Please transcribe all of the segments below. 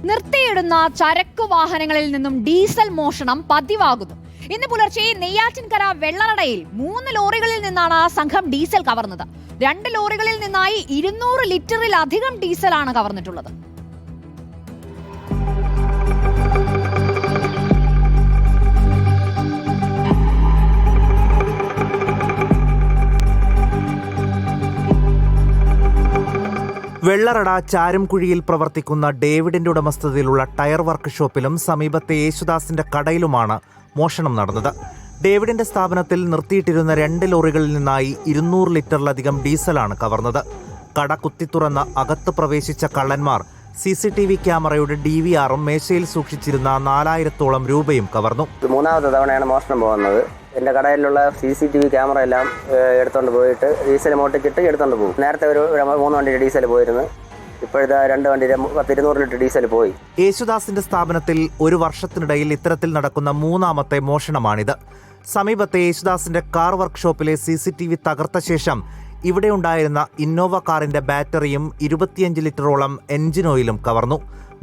നിർത്തിയിടുന്ന ചരക്കു വാഹനങ്ങളിൽ നിന്നും ഡീസൽ മോഷണം പതിവാകുന്നു. ഇന്ന് പുലർച്ചെ നെയ്യാറ്റിൻകര വെള്ളറടയിൽ 3 ലോറികളിൽ നിന്നാണ് സംഘം ഡീസൽ കവർന്നത്. 2 ലോറികളിൽ നിന്നായി 200 ലിറ്ററിലധികം ഡീസലാണ് കവർന്നിട്ടുള്ളത്. വെള്ളറട ചാരുംകുഴിയിൽ പ്രവർത്തിക്കുന്ന ഡേവിഡിന്റെ ഉടമസ്ഥതയിലുള്ള ടയർ വർക്ക് ഷോപ്പിലും സമീപത്തെ യേശുദാസിന്റെ കടയിലുമാണ് മോഷണം നടന്നത്. ഡേവിഡിന്റെ സ്ഥാപനത്തിൽ നിർത്തിയിട്ടിരുന്ന 2 ലോറികളിൽ നിന്നായി 200 ലിറ്ററിലധികം ഡീസലാണ് കവർന്നത്. കട കുത്തിത്തുറന്ന് അകത്ത് പ്രവേശിച്ച കള്ളന്മാർ CCTV ക്യാമറയുടെ DVRും മേശയിൽ സൂക്ഷിച്ചിരുന്ന 4000-ഓളം രൂപയും കവർന്നു. 3ാമത്തെ തവണയാണ് മോഷണം പോകുന്നത്. എൻ്റെ കടയിലുള്ള CCTV ക്യാമറ എല്ലാം എടുത്തുകൊണ്ട് പോയിട്ട് ഡീസൽ മോട്ടിച്ചിട്ട് എടുത്തുകൊണ്ട് പോകും. നേരത്തെ ഒരു 3 വണ്ടിയുടെ ഡീസൽ പോയിരുന്നു. ഇപ്പോഴത്തെ 2 വണ്ടിയുടെ 200 ലിറ്റർ ഡീസൽ പോയി. യേശുദാസിന്റെ സ്ഥാപനത്തിൽ ഒരു വർഷത്തിനിടയിൽ ഇത്തരത്തിൽ നടക്കുന്ന 3ാമത്തെ മോഷണമാണിത്. സമീപത്തെ യേശുദാസിന്റെ കാർ വർക്ക്ഷോപ്പിലെ CCTV തകർത്ത ശേഷം ഇവിടെ ഉണ്ടായിരുന്ന ഇന്നോവ കാറിന്റെ ബാറ്ററിയും 25 ലിറ്ററോളം എൻജിൻ ഓയിലും കവർന്നു.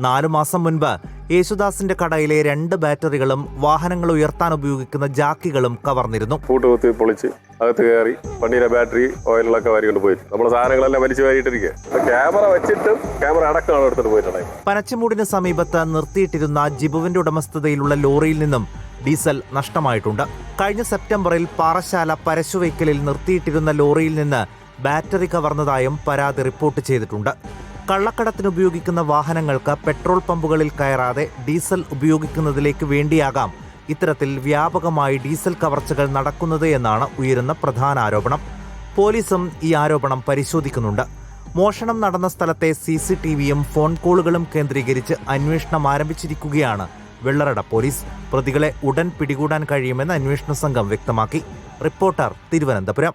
4 മാസം മുൻപ് യേശുദാസിന്റെ കടയിലെ 2 ബാറ്ററികളും വാഹനങ്ങൾ ഉയർത്താൻ ഉപയോഗിക്കുന്ന ജാക്കികളും കവർന്നിരുന്നു. കൂട്ടുകുത്തി പൊളിച്ച് അകത്ത് കയറി വണ്ടിയിലെ ബാറ്ററി ഓയിലൊക്കെ വാരിക്കൊണ്ട് പോയി നമ്മുടെ സാധനങ്ങളെല്ലാം വലിച്ചു വാരിയിട്ടിരിക്കുക. ക്യാമറ വെച്ചിട്ടും ക്യാമറ അടക്കമാണ് എടുത്തിട്ട് പോയിട്ടുള്ളത്. പനച്ചമൂടിന് സമീപത്ത് നിർത്തിയിട്ടിരുന്ന ജിബുവിന്റെ ഉടമസ്ഥതയിലുള്ള ലോറിയിൽ നിന്നും ഡീസൽ നഷ്ടമായിട്ടുണ്ട്. കഴിഞ്ഞ സെപ്റ്റംബറിൽ പാറശാല പരശുവയ്ക്കലിൽ നിർത്തിയിട്ടിരുന്ന ലോറിയിൽ നിന്ന് ബാറ്ററി കവർന്നതായും പരാതി റിപ്പോർട്ട് ചെയ്തിട്ടുണ്ട്. കള്ളക്കടത്തിന് ഉപയോഗിക്കുന്ന വാഹനങ്ങൾക്ക് പെട്രോൾ പമ്പുകളിൽ കയറാതെ ഡീസൽ ഉപയോഗിക്കുന്നതിലേക്ക് വേണ്ടിയാകാം ഇത്തരത്തിൽ വ്യാപകമായി ഡീസൽ കവർച്ചകൾ നടക്കുന്നത് എന്നാണ് ഉയരുന്ന പ്രധാന ആരോപണം. പോലീസും ഈ ആരോപണം പരിശോധിക്കുന്നുണ്ട്. മോഷണം നടന്ന സ്ഥലത്തെ CCTVയും ഫോൺ കോളുകളും കേന്ദ്രീകരിച്ച് അന്വേഷണം ആരംഭിച്ചിരിക്കുകയാണ് വെള്ളറട പോലീസ്. പ്രതികളെ ഉടൻ പിടികൂടാൻ കഴിയുമെന്ന് അന്വേഷണ സംഘം വ്യക്തമാക്കി. റിപ്പോർട്ടർ, തിരുവനന്തപുരം.